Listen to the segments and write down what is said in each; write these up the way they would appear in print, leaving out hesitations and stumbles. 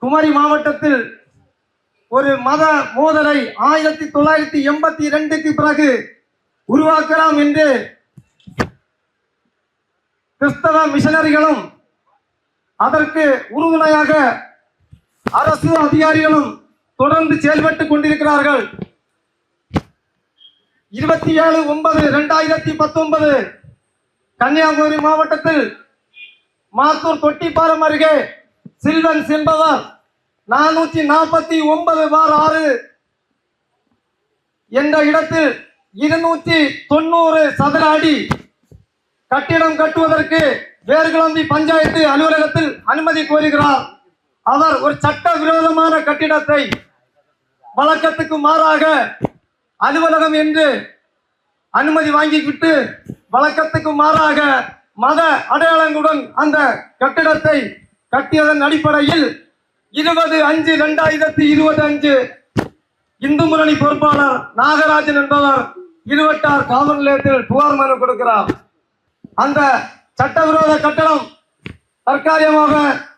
குமரி மாவட்டத்தில் ஒரு மத மோதலை 1982க்கு பிறகு உருவாக்கலாம் என்று கிறிஸ்தவ மிஷனரிகளும் அதற்கு உறுதுணையாக அரசு அதிகாரிகளும் தொடர்ந்து செயல்பட்டுக் கொண்டிருக்கிறார்கள். 27/9/2019 கன்னியாகுமரி மாவட்டத்தில் மாத்தூர் தொட்டிப்பாலம் அருகே சில்வன்ஸ் என்பவர் 449/6 என்ற இடத்தில் 290 சதுர அடி கட்டிடம் கட்டுவதற்கு வேர்கிளம்பி பஞ்சாயத்து அலுவலகத்தில் அனுமதி கோருகிறார். அவர் ஒரு சட்ட விரோதமான கட்டிடத்தை வழக்கத்துக்கு மாறாக அலுவலகம் என்று அனுமதி வாங்கிவிட்டு வழக்கத்துக்கு மாறாக மத அடையாளங்களுடன் அந்த கட்டிடத்தை கட்டியதன் அடிப்படையில் 20/5/2025 இந்து முன்னணி பொறுப்பாளர் நாகராஜன் என்பவர் இருவட்டார் காவல் நிலையத்தில் புகார் மனு கொடுக்கிறார். அந்த சட்டவிரோத கட்டடம் தற்காலிகமாக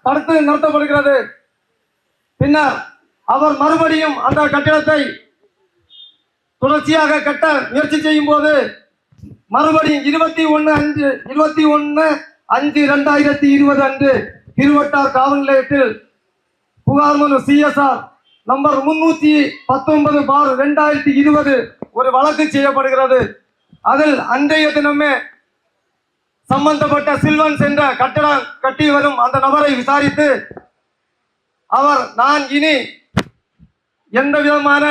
தடுத்து நிறுத்தப்படுகிறது. பின்னர் அவர் மறுபடியும் அந்த கட்டிடத்தை தொடர்ச்சியாக கட்ட முயற்சி செய்யும் போது மறுபடியும் 21/5/2020 அன்று திருவட்டார் காவல் நிலையத்தில் புகார் மனு CSR நம்பர் 319/2020 ஒரு வழக்கு செய்யப்படுகிறது. அதில் அன்றைய தினமே சம்பந்தப்பட்ட சில்வன்ஸ் என்ற கட்டடம் கட்டி வரும் அந்த நபரை விசாரித்து அவர் நான் இனி எந்த விதமான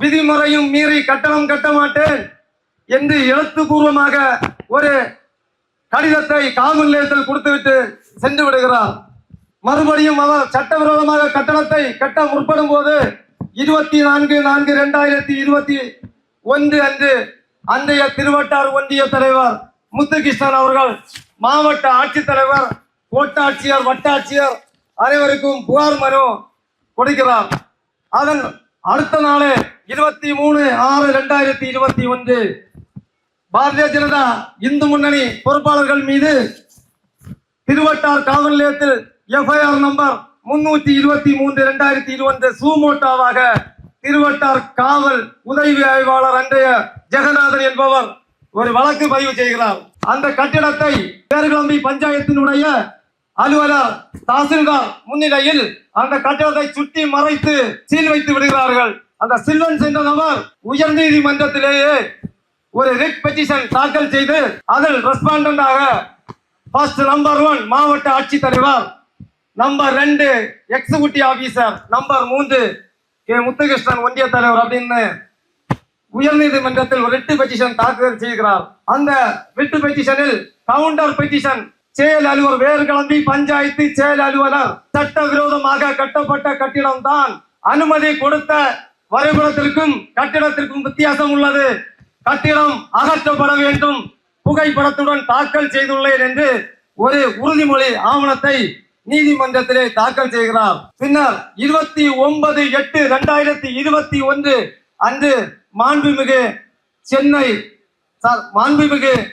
விதிமுறையும் மீறி கட்டணம் கட்ட மாட்டேன் என்று எழுத்துப்பூர்வமாக ஒரு கடிதத்தை காவல் நிலையத்தில் கொடுத்துவிட்டு சென்று விடுகிறார். மறுபடியும் அவர் சட்டவிரோதமாக கட்டணத்தை கட்ட முற்படும் போது 24/4/2021 அன்று அன்றைய திருவட்டார் ஒன்றிய தலைவர் முத்துகிருஷ்ணன் அவர்கள் மாவட்ட ஆட்சித்தலைவர் கோட்டாட்சியர் வட்டாட்சியர் அனைவருக்கும் புகார் மனு கொடுக்கிறார். அதன் அடுத்த நாளே 23/6/2021 பாரதிய ஜனதா இந்து முன்னணி பொறுப்பாளர்கள் மீது திருவட்டார் காவல் நிலையத்தில் FIR நம்பர் 323/2021 சூமோட்டாவாக திருவட்டார் காவல் உதவி ஆய்வாளர் அன்றைய ஜெகநாதன் என்பவர் ஒரு வழக்கு பதிவு செய்கிறார். அந்த கட்டிடத்தை பேர்கிளம்பி பஞ்சாயத்தினுடைய அலுவலர் தாசில்தார் முன்னிலையில் அந்த கட்டிடத்தை சுற்றி மறைத்து சீல் வைத்து விடுகிறார்கள். அந்த சில்வன்ஸ் என்ற நபர் உயர்நீதிமன்றத்திலேயே ஒரு ரிட் பெட்டிஷன் தாக்கல் செய்து அதில் ரெஸ்பாண்டண்டாக ஃபர்ஸ்ட் நம்பர் 1 மாவட்ட ஆட்சித்தலைவர், number 2 executive officer, number 3 Muthukrishnan ஒன்றிய தலைவர் அப்படின்னு உயர்நீதிமன்றத்தில் ஒரு ரிட் பெட்டிஷன் தாக்கல் செய்கிறார். அந்த ரிட் பெட்டிஷனில் கவுண்டர் பெட்டிஷன் செயல் அலுவலர் வேர்கிளம்பி பஞ்சாயத்து செயல் அலுவலர் சட்டவிரோதமாக கட்டப்பட்ட கட்டிடம் தான், அனுமதி கொடுத்த வரைபடத்திற்கும் கட்டிடத்திற்கும் வித்தியாசம் உள்ளது, கட்டிடம் அகற்றப்பட வேண்டும், புகைப்படத்துடன் தாக்கல் செய்துள்ளேன் என்று ஒரு உறுதிமொழி ஆவணத்தை நீதிமன்றத்திலே தாக்கல் செய்கிறார். பின்னர் 29/8/2021 அன்று மாண்புமிகு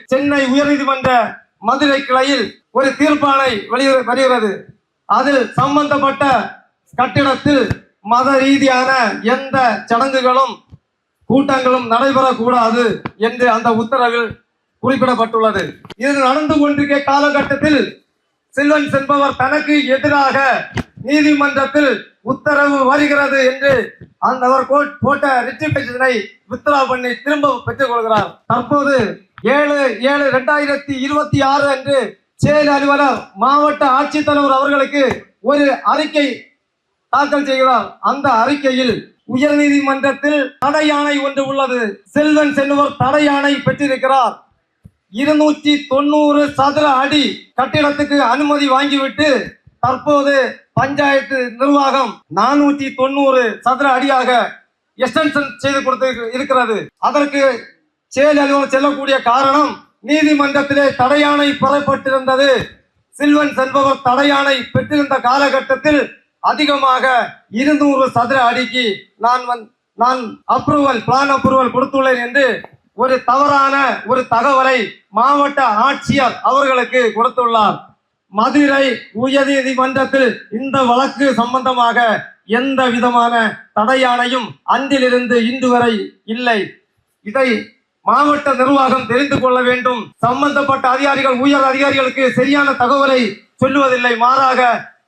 சென்னை உயர்நீதிமன்ற மதுரை கிளையில் ஒரு தீர்ப்பாணை வருகிறது. அதில் சம்பந்தப்பட்ட கட்டிடத்தில் மத ரீதியான எந்த சடங்குகளும் கூட்டங்களும் நடைபெறக்கூடாது என்று அந்த உத்தரவில் குறிப்பிடப்பட்டுள்ளது. இது நடந்து கொண்டிருக்கிற காலகட்டத்தில் சில்வன்ஸ் என்பவர் தனக்கு எதிராக நீதிமன்றத்தில் உத்தரவு வருகிறது என்று அந்த அவர் போட்ட ரிட் பெட்டிஷனை வித்ரா பண்ணி திரும்ப பெற்றுக் கொள்கிறார். தற்போது 7/7/2026 அன்று செயல் அலுவலர் மாவட்ட ஆட்சித்தலைவர் அவர்களுக்கு ஒரு அறிக்கை தாக்கல் செய்கிறார். அந்த அறிக்கையில் உயர்நீதிமன்றத்தில் தடை ஆணை ஒன்று உள்ளது. சில்வன்ஸ் என்பவர் தடை ஆணை பெற்றிருக்கிறார். 290 சதுர அடி கட்டிடத்துக்கு அனுமதி வாங்கிவிட்டு தற்போது பஞ்சாயத்து நிர்வாகம் 490 சதுர அடியாக எக்ஸ்டென்ஷன் செய்து கொடுத்து இருக்கிறது. அதற்கு செயல் அலுவலர் செல்லக்கூடிய காரணம் நீதிமன்றத்திலே தடையாணை பெறப்பட்டிருந்தது. சில்வன்ஸ் என்பவர் தடையாணை பெற்றிருந்த காலகட்டத்தில் அதிகமாக 200 சதுர அடிக்கு நான் பிளான் அப்ரூவல் கொடுத்துள்ளேன் என்று ஒரு தவறான ஒரு தகவலை மாவட்ட ஆட்சியர் அவர்களுக்கு கொடுத்துள்ளார். மதுரை உயர் நீதிமன்றத்தில் இந்த வழக்கு சம்பந்தமாக எந்த விதமான தடையானையும் அன்றிலிருந்து இன்று வரை இல்லை. இதை மாவட்ட நிர்வாகம் தெரிந்து கொள்ள வேண்டும். சம்பந்தப்பட்ட அதிகாரிகள் உயர் அதிகாரிகளுக்கு சரியான தகவலை சொல்லுவதில்லை, மாறாக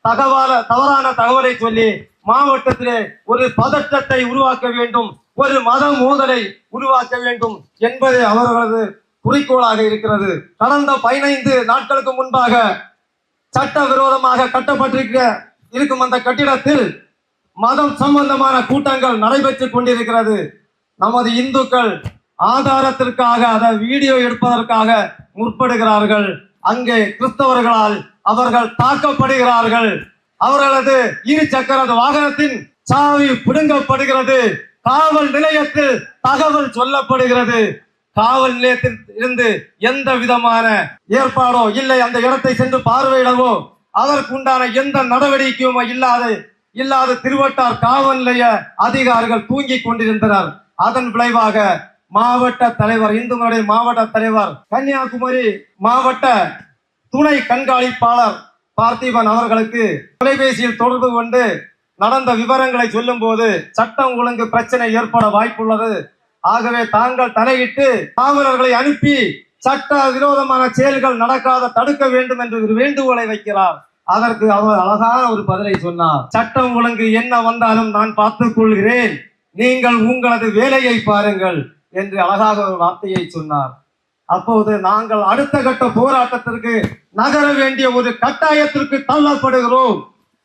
தவறான தகவலை சொல்லி மாவட்டத்திலே ஒரு பதற்றத்தை உருவாக்க வேண்டும், ஒரு மத மோதலை உருவாக்க வேண்டும் என்பது அவர்களது குறிக்கோளாக இருக்கிறது. கடந்த 15 நாட்களுக்கு முன்பாக சட்டவிரோதமாக கட்டப்பட்டிருக்கும் அந்த கட்டிடத்தில் மதம் சம்பந்தமான கூட்டங்கள் நடைபெற்றுக் கொண்டிருக்கிறது. நமது இந்துக்கள் ஆதாரத்திற்காக அதை வீடியோ எடுப்பதற்காக முற்படுகிறார்கள். அங்கே கிறிஸ்தவர்களால் அவர்கள் தாக்கப்படுகிறார்கள். அவர்களது இருசக்கர வாகனத்தின் சாவி பிடுங்கப்படுகிறது. காவல் நிலையத்தில் தகவல் சொல்லப்படுகிறது. காவல் நிலையத்தில் இருந்து எந்த விதமான ஏற்பாடோ இல்லை, அந்த இடத்தை சென்று பார்வையிடவோ அதற்குண்டான எந்த நடவடிக்கையும் இல்லாத திருவட்டார் காவல் நிலைய அதிகாரிகள் தூங்கிக் கொண்டிருந்தனர். அதன் விளைவாக மாவட்ட தலைவர், இந்து மாவட்ட தலைவர், கன்னியாகுமரி மாவட்ட துணை கண்காணிப்பாளர் பார்த்திபன் அவர்களுக்கு தொலைபேசியில் தொடர்பு கொண்டு நடந்த விவரங்களை சொல்லும் போது சட்டம் ஒழுங்கு பிரச்சனை ஏற்பட வாய்ப்புள்ளது. ஆகவே தாங்கள் தலையிட்டு காவலர்களை அனுப்பி சட்ட விரோதமான செயல்கள் நடக்காத தடுக்க வேண்டும் என்று ஒரு வேண்டுகோளை வைக்கிறார். அதற்கு அவர் அழகான ஒரு பதிலை சொன்னார். சட்டம் ஒழுங்கு என்ன வந்தாலும் நான் பார்த்துக் கொள்கிறேன், நீங்கள் உங்களது வேலையை பாருங்கள் என்று அழகாக ஒரு வார்த்தையை சொன்னார். அப்போது நாங்கள் அடுத்த கட்ட போராட்டத்திற்கு நகர வேண்டிய ஒரு கட்டாயத்திற்கு தள்ளப்படுகிறோம்.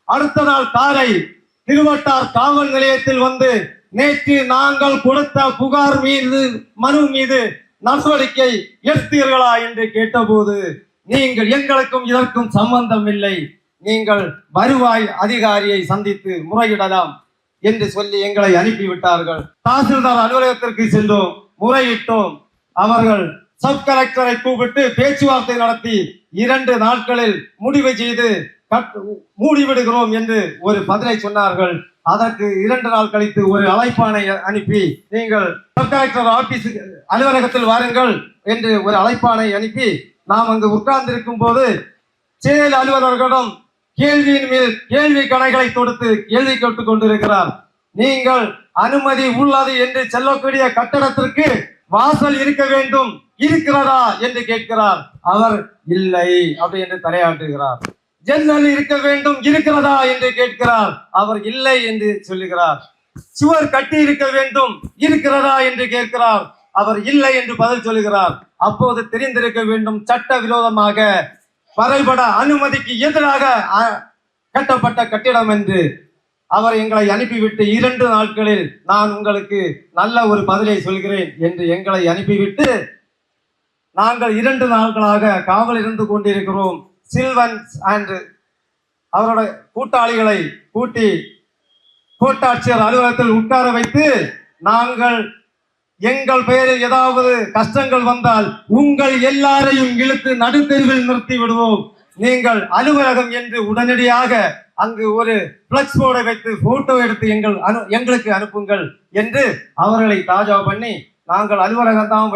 அடுத்த நாள் காலை திருவட்டார் காவல் நிலையத்தில் வந்து நேற்று நாங்கள் கொடுத்த புகார் மீது மனு மீது நடவடிக்கை எடுத்தீர்களா என்று கேட்டபோது நீங்கள் எங்களுக்கும் இதற்கும் சம்பந்தம் இல்லை, நீங்கள் வருவாய் அதிகாரியை சந்தித்து முறையிடலாம் என்று சொல்லி எங்களை அனுப்பிவிட்டார்கள். தாசில்தார் அலுவலகத்திற்கு சென்றோம், முறையிட்டோம். அவர்கள் சப் கலெக்டரை கூப்பிட்டு பேச்சுவார்த்தை நடத்தி 2 நாட்களில் முடிவு செய்து மூடிவிடுகிறோம் என்று ஒரு பதிலை சொன்னார்கள். அதற்கு 2 நாள் கழித்து ஒரு அழைப்பானை அனுப்பி நீங்கள் சப் கலெக்டர் ஆபீஸ் அலுவலகத்தில் வாருங்கள் என்று ஒரு அழைப்பானை அனுப்பி நாம் அங்கு உட்கார்ந்திருக்கும் போது செயல் அலுவலர்களிடம் கேள்வியின் மேல் கேள்வி கணைகளை தொடுத்து கேள்வி கேட்டுக் கொண்டிருக்கிறார். நீங்கள் அனுமதி உள்ளது என்று செல்லக்கூடிய கட்டடத்திற்கு வாசல் இருக்க வேண்டும், இருக்கிறதா என்று கேட்கிறார். அவர் இல்லை அப்படி என்று தலையாட்டுகிறார். ஜன்னல் இருக்க வேண்டும், இருக்கிறதா என்று கேட்கிறார். அவர் இல்லை என்று சொல்லுகிறார். சுவர் கட்டி இருக்க வேண்டும், இருக்கிறதா என்று கேட்கிறார். அவர் இல்லை என்று பதில் சொல்லுகிறார். அப்போது தெரிந்திருக்க வேண்டும், சட்ட விரோதமாக வரைபட அனுமதிக்கு எதிராக கட்டப்பட்ட கட்டிடம் என்று. அவர் எங்களை அனுப்பிவிட்டு 2 நாட்களில் நான் உங்களுக்கு நல்ல ஒரு பதிலை சொல்கிறேன் என்று எங்களை அனுப்பிவிட்டு நாங்கள் 2 நாட்களாக காவல் இருந்து கொண்டிருக்கிறோம். சில்வன்ஸ் அண்ட் அவரோட கூட்டாளிகளை கூட்டி கோட்டாட்சியர் அலுவலகத்தில் உட்கார வைத்து நாங்கள் எங்கள் பெயரில் ஏதாவது கஷ்டங்கள் வந்தால் உங்கள் எல்லாரையும் இழுத்து நடுத்தெருவில் நிறுத்தி விடுவோம், நீங்கள் அலுவலகம் என்று உடனடியாக அங்கு ஒரு பிளக்ஸ் போர்டை வைத்து போட்டோ எடுத்து எங்களுக்கு அனுப்புங்கள் என்று அவர்களை தாஜா பண்ணி நாங்கள் அலுவலகம் தான்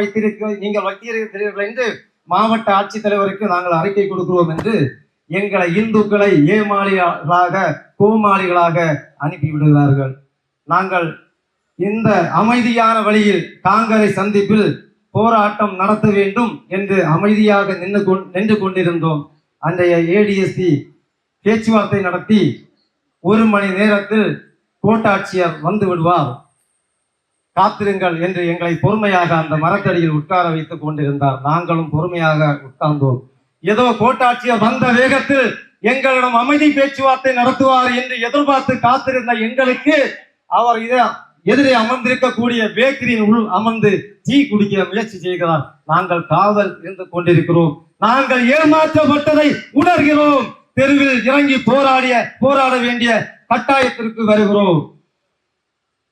நீங்கள் வைத்திருக்கிறீர்கள் என்று மாவட்ட ஆட்சித்தலைவருக்கு நாங்கள் அறிக்கை கொடுக்கிறோம் என்று எங்களை இந்துக்களை ஏமாளிகளாக கோமாளிகளாக அனுப்பிவிடுகிறார்கள். நாங்கள் இந்த அமைதியான வழியில் காங்கிரஸ் சந்திப்பில் போராட்டம் நடத்த வேண்டும் என்று அமைதியாக நின்று கொண்டிருந்தோம். அன்றைய ஏடிஎஸ்பி பேச்சுவார்த்தை நடத்தி 1 மணி நேரத்தில் கோட்டாட்சியர் வந்து விடுவார், காத்திருங்கள் என்று எங்களை பொறுமையாக அந்த மரத்தடியில் உட்கார வைத்துக் கொண்டிருந்தார். நாங்களும் பொறுமையாக உட்கார்ந்தோம். ஏதோ கோட்டாட்சியர் வந்த வேகத்தில் எங்களிடம் அமைதி பேச்சுவார்த்தை நடத்துவார் என்று எதிர்பார்த்து காத்திருந்த எங்களுக்கு அவர் எதிரே அமர்ந்திருக்கக்கூடிய பேக்கரியின் உள் அமர்ந்து டீ குடிக்க முயற்சி செய்கிறார். நாங்கள் காவல் இருந்து கொண்டிருக்கிறோம். நாங்கள் ஏமாற்றப்பட்டதை உணர்கிறோம். தெருவில் இறங்கி போராட வேண்டிய கட்டாயத்திற்கு வருகிறோம்.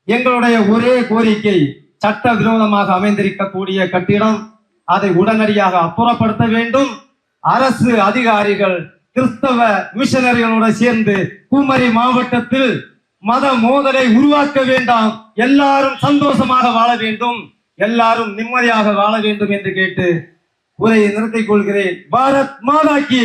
எங்களுடைய ஒரே கோரிக்கை, சட்ட விரோதமாக அமைந்திருக்கக்கூடிய கட்டிடம் அதை உடனடியாக அப்புறப்படுத்த வேண்டும். அரசு அதிகாரிகள் கிறிஸ்தவ மிஷனரிகளோடு சேர்ந்து குமரி மாவட்டத்தில் மத மோதலை உருவாக்க வேண்டாம், எல்லாரும் சந்தோஷமாக வாழ வேண்டும், எல்லாரும் நிம்மதியாக வாழ வேண்டும் என்று கேட்டு உரையை நிறுத்திக் கொள்கிறேன். பாரத் மாதா கி